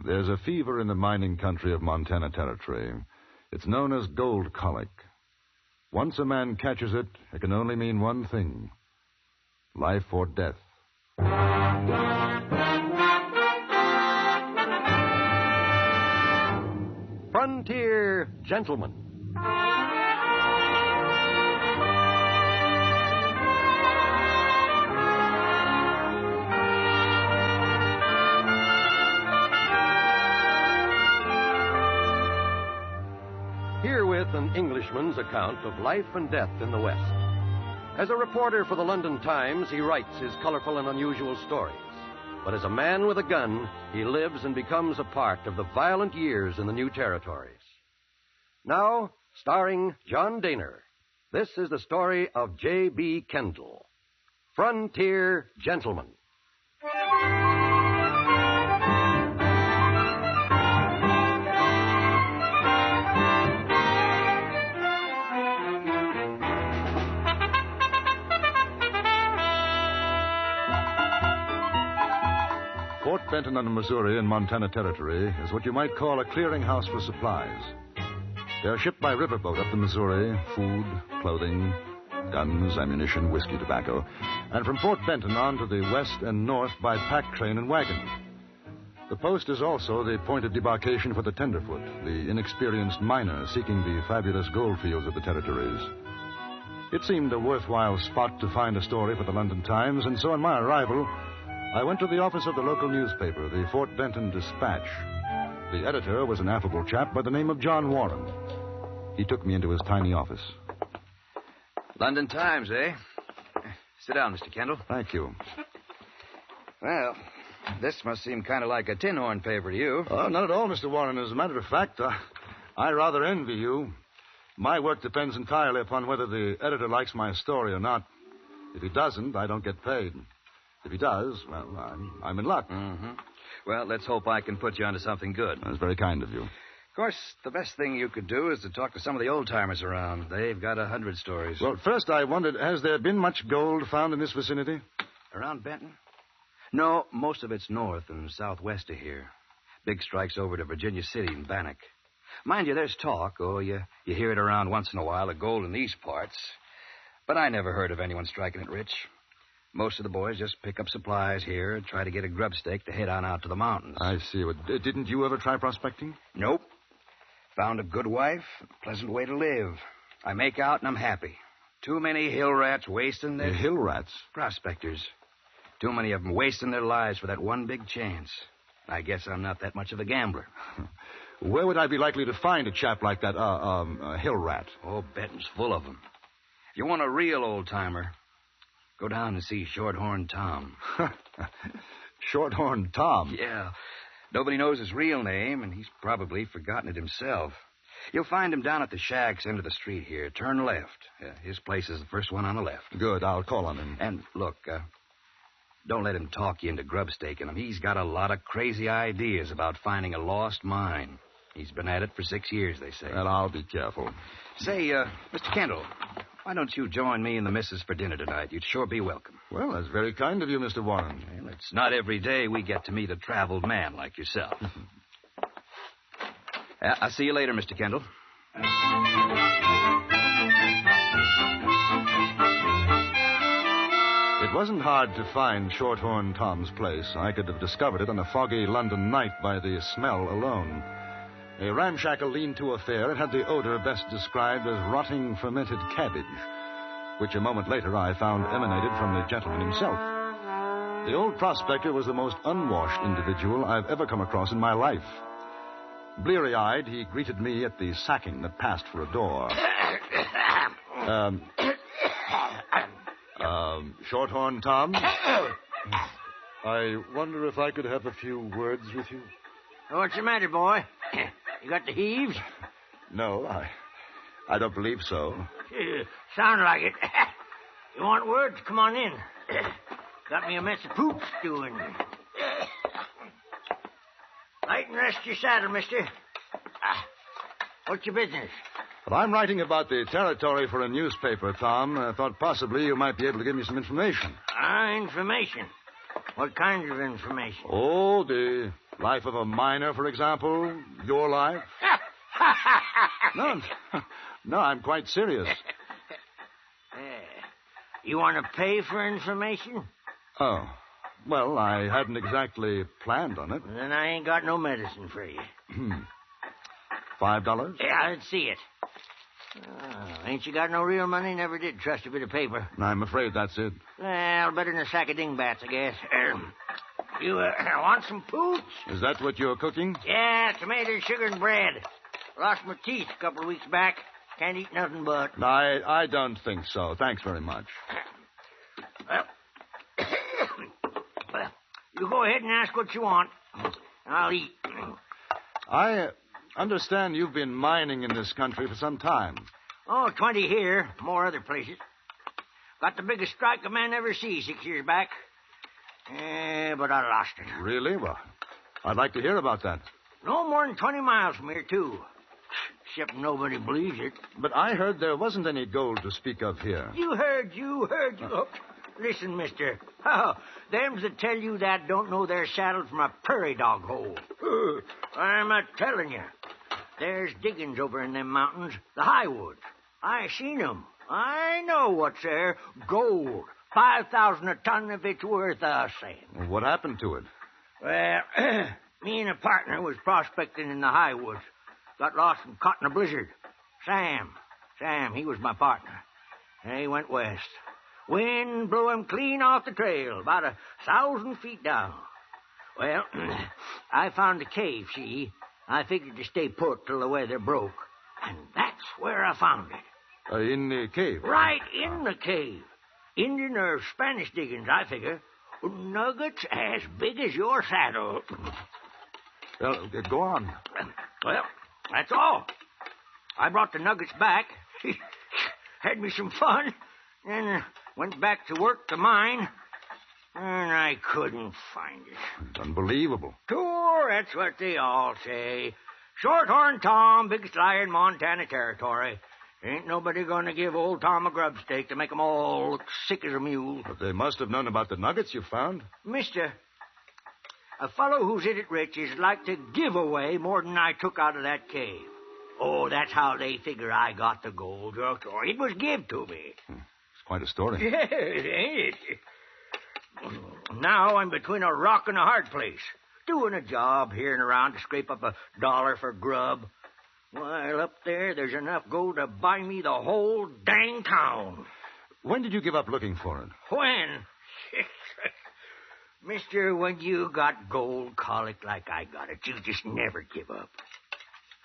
There's a fever in the mining country of Montana Territory. It's known as gold colic. Once a man catches it, it can only mean one thing: life or death. Frontier Gentleman. Herewith an Englishman's account of life and death in the West. As a reporter for the London Times, he writes his colorful and unusual stories. But as a man with a gun, he lives and becomes a part of the violent years in the new territories. Now, starring John Dehner, this is the story of J.B. Kendle, Frontier Gentleman. Fort Benton on the Missouri in Montana Territory is what you might call a clearinghouse for supplies. They're shipped by riverboat up the Missouri: food, clothing, guns, ammunition, whiskey, tobacco. And from Fort Benton on to the west and north by pack train and wagon. The post is also the point of debarkation for the tenderfoot, the inexperienced miner seeking the fabulous gold fields of the territories. It seemed a worthwhile spot to find a story for the London Times, and so on my arrival, I went to the office of the local newspaper, the Fort Benton Dispatch. The editor was an affable chap by the name of John Warren. He took me into his tiny office. London Times, eh? Sit down, Mr. Kendle. Thank you. Well, this must seem kind of like a tin horn paper to you. Oh, not at all, Mr. Warren. As a matter of fact, I rather envy you. My work depends entirely upon whether the editor likes my story or not. If he doesn't, I don't get paid. If he does, well, I'm in luck. Mm-hmm. Well, let's hope I can put you onto something good. That's very kind of you. Of course, the best thing you could do is to talk to some of the old-timers around. They've got 100 stories. Well, first I wondered, has there been much gold found in this vicinity? Around Benton? No, most of it's north and southwest of here. Big strikes over to Virginia City and Bannock. Mind you, there's talk, you hear it around once in a while, of gold in these parts. But I never heard of anyone striking it rich. Most of the boys just pick up supplies here and try to get a grub stake to head on out to the mountains. I see. Well, didn't you ever try prospecting? Nope. Found a good wife, a pleasant way to live. I make out and I'm happy. Too many hill rats wasting their... Hill rats? Prospectors. Too many of them wasting their lives for that one big chance. I guess I'm not that much of a gambler. Where would I be likely to find a chap like that, a hill rat? Oh, Benton's full of them. If you want a real old-timer, go down and see Shorthorn Tom. Shorthorn Tom? Yeah. Nobody knows his real name, and he's probably forgotten it himself. You'll find him down at the Shacks end of the street here. Turn left. His place is the first one on the left. Good. I'll call on him. And, look, don't let him talk you into grub staking him. He's got a lot of crazy ideas about finding a lost mine. He's been at it for 6 years, they say. Well, I'll be careful. Say, Mr. Kendle, why don't you join me and the missus for dinner tonight? You'd sure be welcome. Well, that's very kind of you, Mr. Warren. Well, it's not every day we get to meet a traveled man like yourself. I'll see you later, Mr. Kendle. It wasn't hard to find Shorthorn Tom's place. I could have discovered it on a foggy London night by the smell alone. A ramshackle lean-to affair, it had the odor best described as rotting fermented cabbage, which a moment later I found emanated from the gentleman himself. The old prospector was the most unwashed individual I've ever come across in my life. Bleary-eyed, he greeted me at the sacking that passed for a door. Shorthorn Tom? I wonder if I could have a few words with you. What's the matter, boy? You got the heaves? No, I don't believe so. Sound like it. You want words? Come on in. Got me a mess of poop stewing. Light and rest your saddle, mister. What's your business? Well, I'm writing about the territory for a newspaper, Tom. I thought possibly you might be able to give me some information. Information? What kinds of information? Oh, the Life of a miner, for example? Your life? No, I'm quite serious. You want to pay for information? Oh, well, I hadn't exactly planned on it. Then I ain't got no medicine for you. $5? Yeah, let's see it. Oh, ain't you got no real money? Never did trust a bit of paper. I'm afraid that's it. Well, better than a sack of dingbats, I guess. You want some pooch? Is that what you're cooking? Yeah, tomatoes, sugar, and bread. Lost my teeth a couple of weeks back. Can't eat nothing but. I don't think so. Thanks very much. Well, you go ahead and ask what you want. I'll eat. I understand you've been mining in this country for some time. Oh, 20 here, more other places. Got the biggest strike a man ever sees 6 years back. But I lost it. Really? Well, I'd like to hear about that. No more than 20 miles from here, too. Except nobody believes it. But I heard there wasn't any gold to speak of here. You heard. Oh, listen, mister. Oh, them's that tell you that don't know they're saddled from a prairie dog hole. I'm a telling you. There's diggings over in them mountains, the highwoods. I seen 'em. I know what's there. Gold. 5,000 a ton if it's worth a cent. Well, what happened to it? Well, me and a partner was prospecting in the highwoods. Got lost and caught in a blizzard. Sam, he was my partner. He went west. Wind blew him clean off the trail, about 1,000 feet down. Well, I found a cave, see? I figured to stay put till the weather broke. And that's where I found it. In the cave? Right in the cave. Indian or Spanish diggings, I figure. Nuggets as big as your saddle. Well, go on. Well, that's all. I brought the nuggets back. Had me some fun. Then went back to work to mine. And I couldn't find it. It's unbelievable. Sure, that's what they all say. Shorthorn Tom, biggest liar in Montana Territory. Ain't nobody going to give old Tom a grub stake to make 'em all look sick as a mule. But they must have known about the nuggets you found. Mister, a fellow who's in it rich is like to give away more than I took out of that cave. Oh, that's how they figure I got the gold. It was give to me. It's quite a story. Yes, ain't it? Now I'm between a rock and a hard place. Doing a job here and around to scrape up $1 for grub. While up there's enough gold to buy me the whole dang town. When did you give up looking for it? When? Mister, when you got gold colic like I got it, you just never give up.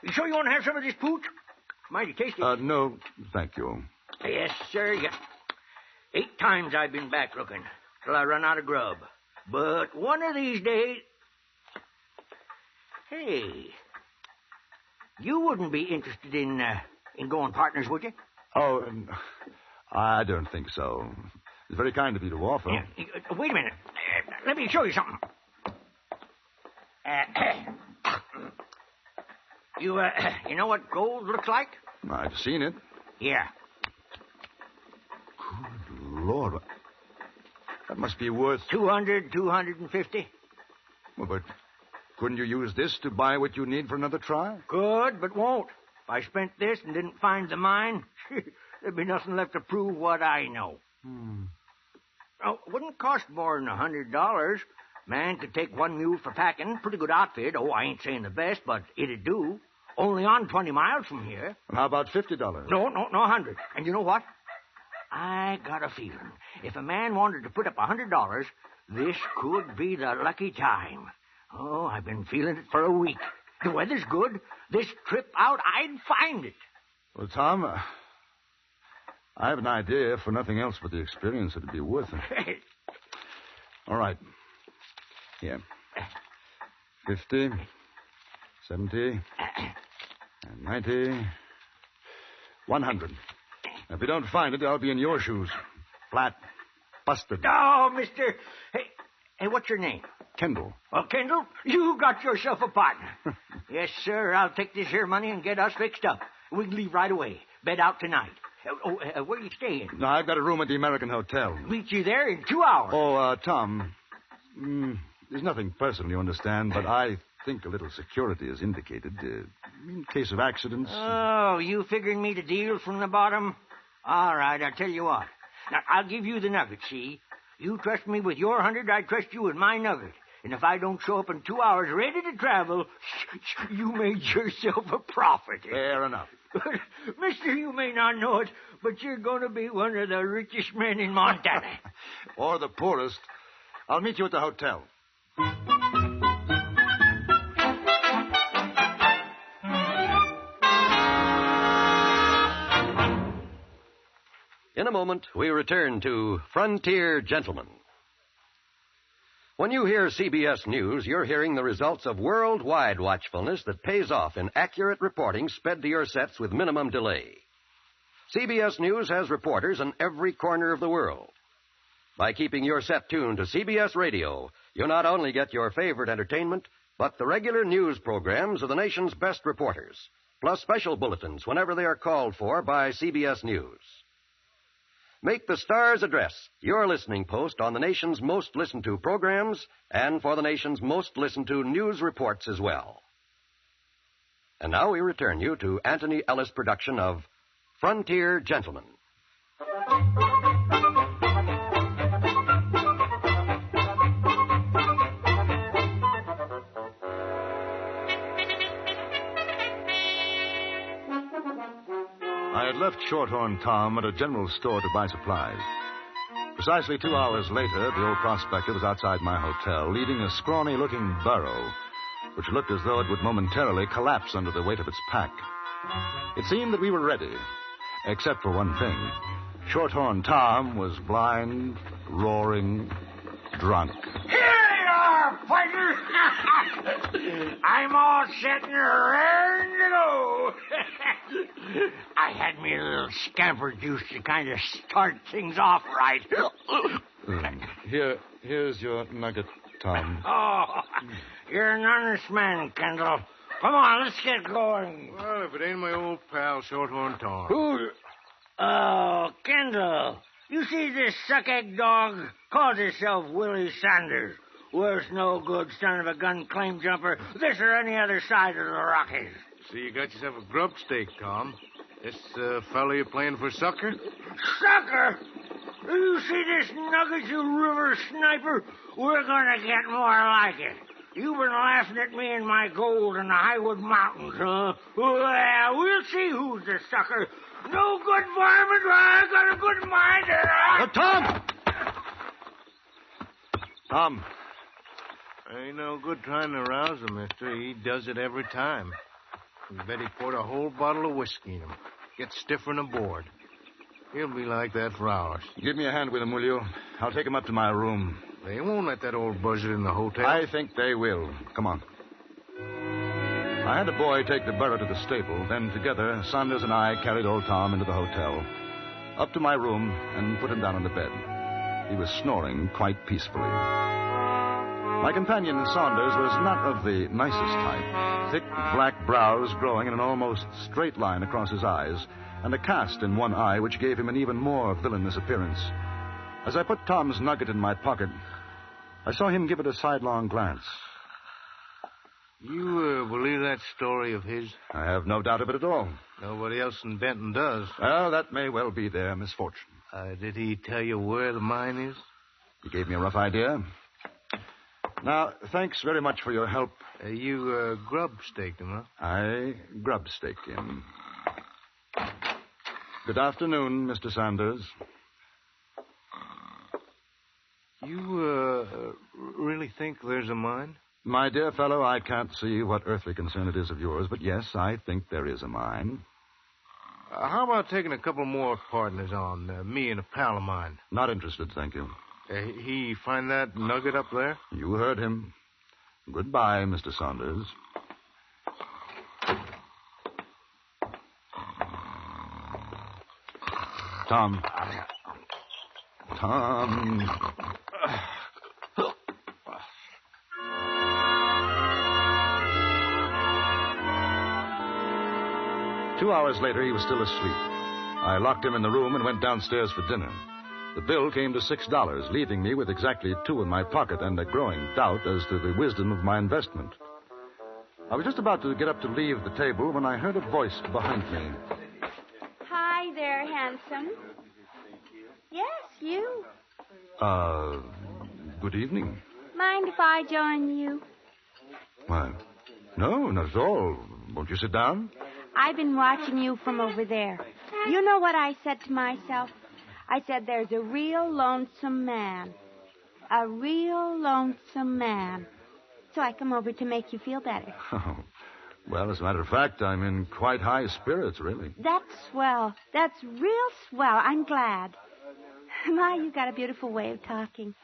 You sure you want to have some of this pooch? Mighty tasty. No, thank you. Yes, sir. 8 times I've been back looking till I run out of grub. But one of these days... Hey... You wouldn't be interested in going partners, would you? Oh, I don't think so. It's very kind of you to offer. Yeah. Wait a minute. Let me show you something. You know what gold looks like? I've seen it. Yeah. Good Lord. That must be worth... 200, 250. Well, but couldn't you use this to buy what you need for another try? Could, but won't. If I spent this and didn't find the mine, there'd be nothing left to prove what I know. Oh, it wouldn't cost more than $100. Man could take one mule for packing. Pretty good outfit. Oh, I ain't saying the best, but it'd do. Only on 20 miles from here. Well, how about $50? No, 100. And you know what? I got a feeling if a man wanted to put up $100, this could be the lucky time. Oh, I've been feeling it for a week. The weather's good. This trip out, I'd find it. Well, Tom, I have an idea. If for nothing else but the experience, it'd be worth it. All right. Here. 50, 70, 90, 100. If you don't find it, I'll be in your shoes. Flat. Busted. Oh, mister. Hey, what's your name? Kendle. Well, Kendle, you got yourself a partner. Yes, sir. I'll take this here money and get us fixed up. We can leave right away. Bed out tonight. Where are you staying? No, I've got a room at the American Hotel. Meet you there in 2 hours. Oh, Tom, There's nothing personal, you understand, but I think a little security is indicated in case of accidents. Oh, you figuring me to deal from the bottom? All right, I'll tell you what. Now, I'll give you the nugget, see? You trust me with your 100, I trust you with my nugget. And if I don't show up in 2 hours ready to travel, you made yourself a profit. Fair enough. Mister, you may not know it, but you're going to be one of the richest men in Montana. Or the poorest. I'll meet you at the hotel. In a moment, we return to Frontier Gentlemen. When you hear CBS News, you're hearing the results of worldwide watchfulness that pays off in accurate reporting sped to your sets with minimum delay. CBS News has reporters in every corner of the world. By keeping your set tuned to CBS Radio, you'll not only get your favorite entertainment, but the regular news programs of the nation's best reporters, plus special bulletins whenever they are called for by CBS News. Make the Star's address your listening post on the nation's most listened to programs and for the nation's most listened to news reports as well. And now we return you to Anthony Ellis' production of Frontier Gentlemen. I had left Shorthorn Tom at a general store to buy supplies. Precisely 2 hours later, the old prospector was outside my hotel, leading a scrawny-looking burro, which looked as though it would momentarily collapse under the weight of its pack. It seemed that we were ready, except for one thing. Shorthorn Tom was blind, roaring, drunk. Here you are, partner. I'm all set and raring to go. I had me a little scamper juice to kind of start things off right. Here's your nugget, Tom. Oh, you're an honest man, Kendle. Come on, let's get going. Well, if it ain't my old pal, Shorthorn Tom. Who? Oh, Kendle. You see this suck-egg dog? Calls himself Willie Sanders. Worst no good son of a gun claim jumper this or any other side of the Rockies. So you got yourself a grub stake, Tom. This fellow you're playing for sucker? Sucker? You see this nugget, you river sniper? We're gonna get more like it. You've been laughing at me and my gold in the Highwood Mountains, huh? Well, we'll see who's the sucker. No good varmint, I got a good mind. Tom! Tom. Ain't no good trying to rouse him, mister. He does it every time. You bet he poured a whole bottle of whiskey in him. Gets stiffer than a board. He'll be like that for hours. Give me a hand with him, will you? I'll take him up to my room. They won't let that old buzzard in the hotel. I think they will. Come on. I had a boy take the burro to the stable. Then together, Saunders and I carried old Tom into the hotel, up to my room, and put him down on the bed. He was snoring quite peacefully. My companion, Saunders, was not of the nicest type. Thick black brows growing in an almost straight line across his eyes, and a cast in one eye which gave him an even more villainous appearance. As I put Tom's nugget in my pocket, I saw him give it a sidelong glance. You believe that story of his? I have no doubt of it at all. Nobody else in Benton does. Well, that may well be their misfortune. Did he tell you where the mine is? He gave me a rough idea. Now, thanks very much for your help. You grub staked him, huh? I grub staked him. Good afternoon, Mr. Sanders. You really think there's a mine? My dear fellow, I can't see what earthly concern it is of yours, but yes, I think there is a mine. How about taking a couple more partners on, me and a pal of mine? Not interested, thank you. He find that nugget up there? You heard him. Goodbye, Mr. Saunders. Tom. 2 hours later, he was still asleep. I locked him in the room and went downstairs for dinner. The bill came to $6, leaving me with exactly $2 in my pocket and a growing doubt as to the wisdom of my investment. I was just about to get up to leave the table when I heard a voice behind me. Hi there, handsome. Yes, you. Good evening. Mind if I join you? Why, no, not at all. Won't you sit down? I've been watching you from over there. You know what I said to myself? I said there's a real lonesome man. A real lonesome man. So I come over to make you feel better. Oh, well, as a matter of fact, I'm in quite high spirits, really. That's swell. That's real swell. I'm glad. My, you got a beautiful way of talking.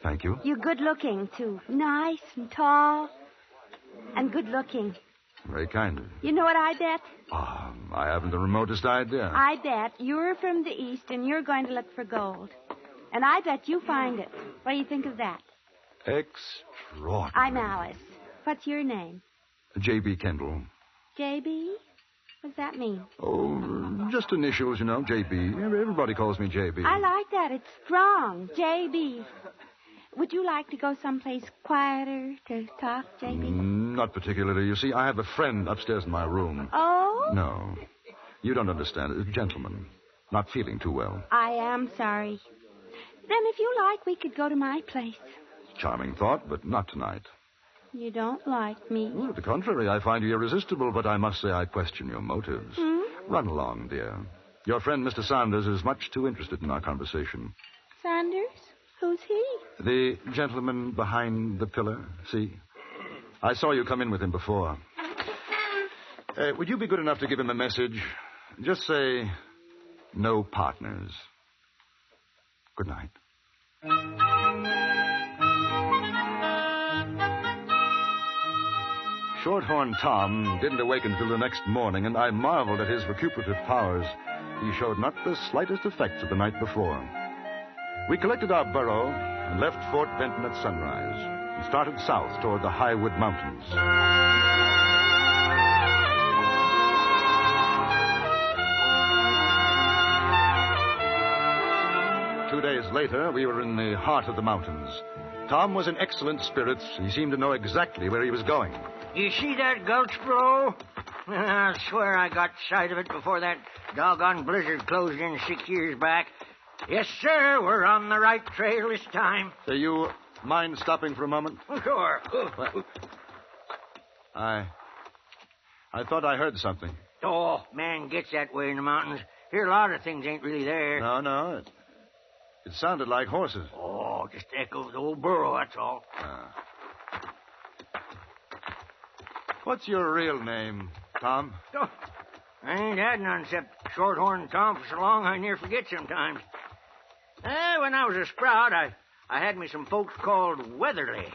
Thank you. You're good looking, too. Nice and tall and good looking. Very kind of you. You know what I bet? I haven't the remotest idea. I bet you're from the East and you're going to look for gold. And I bet you find it. What do you think of that? Extraordinary. I'm Alice. What's your name? J.B. Kendle. J.B.? What does that mean? Oh, just initials, you know, J.B. Everybody calls me J.B. I like that. It's strong. J.B. Would you like to go someplace quieter to talk, J.B.? Not particularly. You see, I have a friend upstairs in my room. Oh? No. You don't understand. A gentleman. Not feeling too well. I am sorry. Then if you like, we could go to my place. Charming thought, but not tonight. You don't like me. Well, to the contrary, I find you irresistible, but I must say I question your motives. Run along, dear. Your friend, Mr. Saunders, is much too interested in our conversation. Saunders? Who's he? The gentleman behind the pillar, see? I saw you come in with him before. Would you be good enough to give him a message? Just say, no partners. Good night. Shorthorn Tom didn't awaken until the next morning, and I marveled at his recuperative powers. He showed not the slightest effects of the night before. We collected our burro and left Fort Benton at sunrise and started south toward the Highwood Mountains. 2 days later, we were in the heart of the mountains. Tom was in excellent spirits. He seemed to know exactly where he was going. You see that gulch below? I swear I got sight of it before that doggone blizzard closed in 6 years back. Yes, sir, we're on the right trail this time. Do you mind stopping for a moment? Sure. I thought I heard something. Oh, man gets that way in the mountains. Hear a lot of things ain't really there. No. It sounded like horses. Oh, just echoes the old burro, that's all. What's your real name, Tom? Oh, I ain't had none except Shorthorn Tom for so long I near forget sometimes. When I was a sprout, I had me some folks called Weatherly.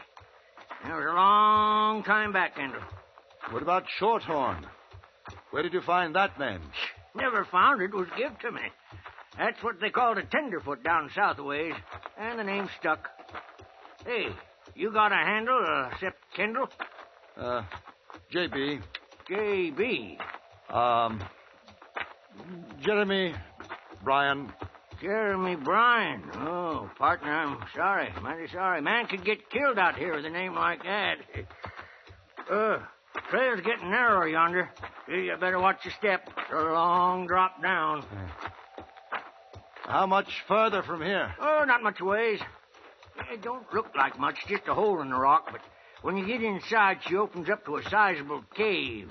That was a long time back, Kendle. What about Shorthorn? Where did you find that name? Never found it. It was given to me. That's what they called a tenderfoot down south a ways, and the name stuck. Hey, you got a handle, except Kendle? J.B. J.B. Jeremy Bryan. Jeremy Bryan. Oh, partner, I'm sorry. Mighty sorry. Man could get killed out here with a name like that. Trail's getting narrow yonder. You better watch your step. It's a long drop down. How much further from here? Oh, not much ways. It don't look like much, just a hole in the rock, but when you get inside, she opens up to a sizable cave.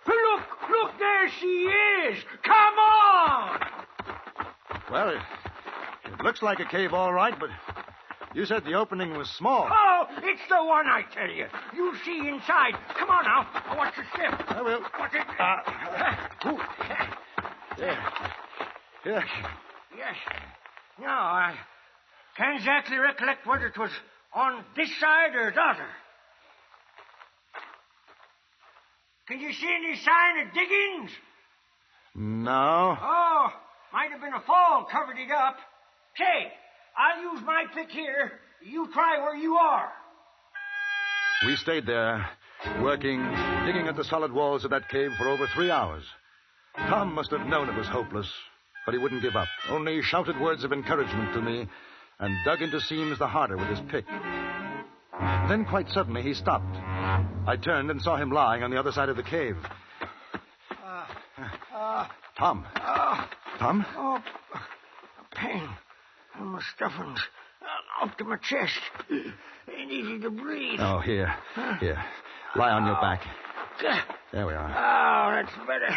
Look, there she is! Come on! Well, it looks like a cave, all right, but you said the opening was small. Oh, it's the one, I tell you. You'll see inside. Come on now. Watch your step. I will. Watch it. Yes. Yes. No, I can't exactly recollect whether it was on this side or the other. Can you see any sign of diggings? No. Oh, might have been a fall covered it up. Say, I'll use my pick here. You try where you are. We stayed there, working, digging at the solid walls of that cave for over 3 hours. Tom must have known it was hopeless, But he wouldn't give up, only shouted words of encouragement to me and dug into seams the harder with his pick. Then quite suddenly he stopped. I turned and saw him lying on the other side of the cave. Tom. Tom? Oh, pain in my stuffings. Up to my chest. Ain't easy to breathe. Oh, here. Here. Lie on your back. There we are. Oh, that's better.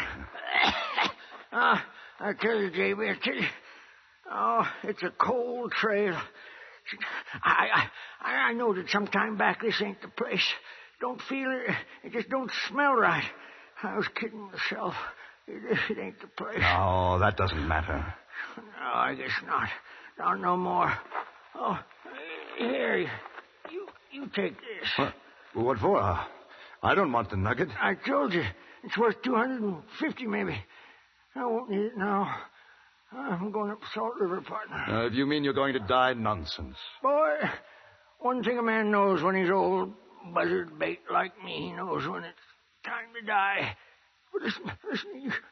I tell you, J.B., I tell you. Oh, it's a cold trail. I know that some time back this ain't the place. Don't feel it. It just don't smell right. I was kidding myself. It ain't the place. No, that doesn't matter. No, I guess not. Not no more. Oh, here, you take this. What for? I don't want the nugget. I told you. It's worth $250 maybe. I won't need it now. I'm going up Salt River, partner. If you mean you're going to die, nonsense. Boy, one thing a man knows when he's old, buzzard bait like me, he knows when it's time to die. But listen,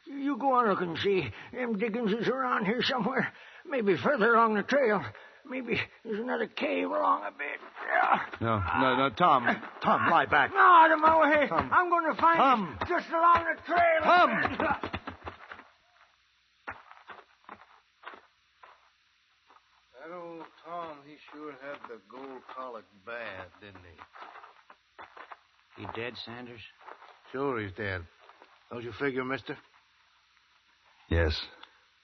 you go on looking and see. Them diggings is around here somewhere. Maybe further along the trail. Maybe there's another cave along a bit. No, Tom. Tom, lie back. No, out of my way. Tom. I'm going to find Tom. it just along the trail. Tom. That old Tom, he sure had the gold colic bad, didn't he? He dead, Sanders? Sure he's dead. Don't you figure, mister? Yes.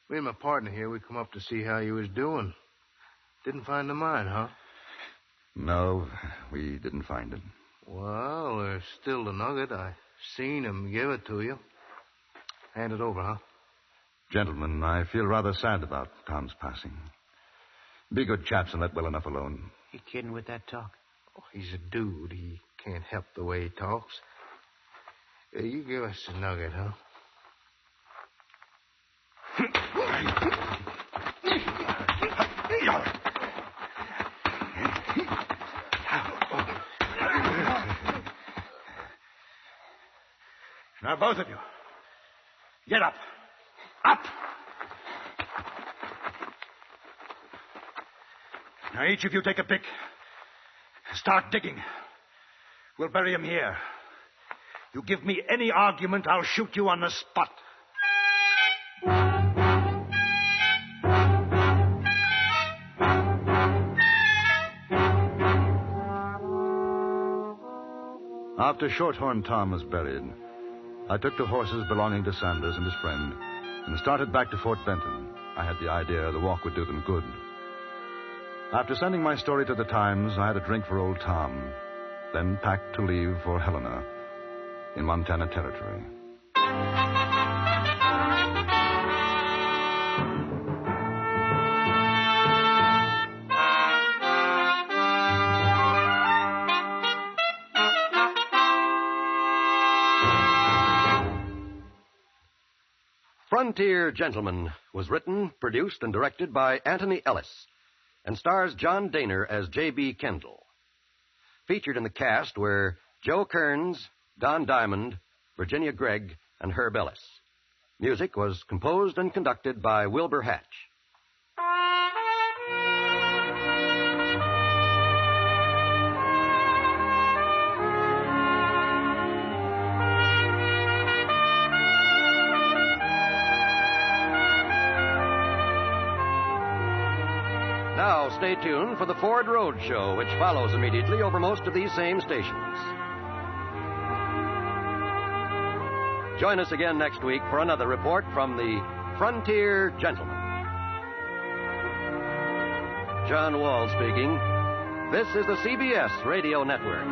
Me and my partner here, we come up to see how you was doing. Didn't find the mine, huh? No, we didn't find it. Well, there's still the nugget. I seen him give it to you. Hand it over, huh? Gentlemen, I feel rather sad about Tom's passing. Be good chaps and let well enough alone. You kidding with that talk? Oh, he's a dude. He can't help the way he talks. You give us the nugget, huh? Now, both of you, get up. Up! Now, each of you take a pick. Start digging. We'll bury him here. You give me any argument, I'll shoot you on the spot. After Shorthorn Tom was buried, I took the horses belonging to Sanders and his friend and started back to Fort Benton. I had the idea the walk would do them good. After sending my story to the Times, I had a drink for old Tom, then packed to leave for Helena in Montana Territory. Frontier Gentleman was written, produced, and directed by Anthony Ellis and stars John Dehner as J.B. Kendle. Featured in the cast were Joe Kearns, Don Diamond, Virginia Gregg, and Herb Ellis. Music was composed and conducted by Wilbur Hatch. Now, stay tuned for the Ford Road Show, which follows immediately over most of these same stations. Join us again next week for another report from the Frontier Gentleman. John Wall speaking. This is the CBS Radio Network.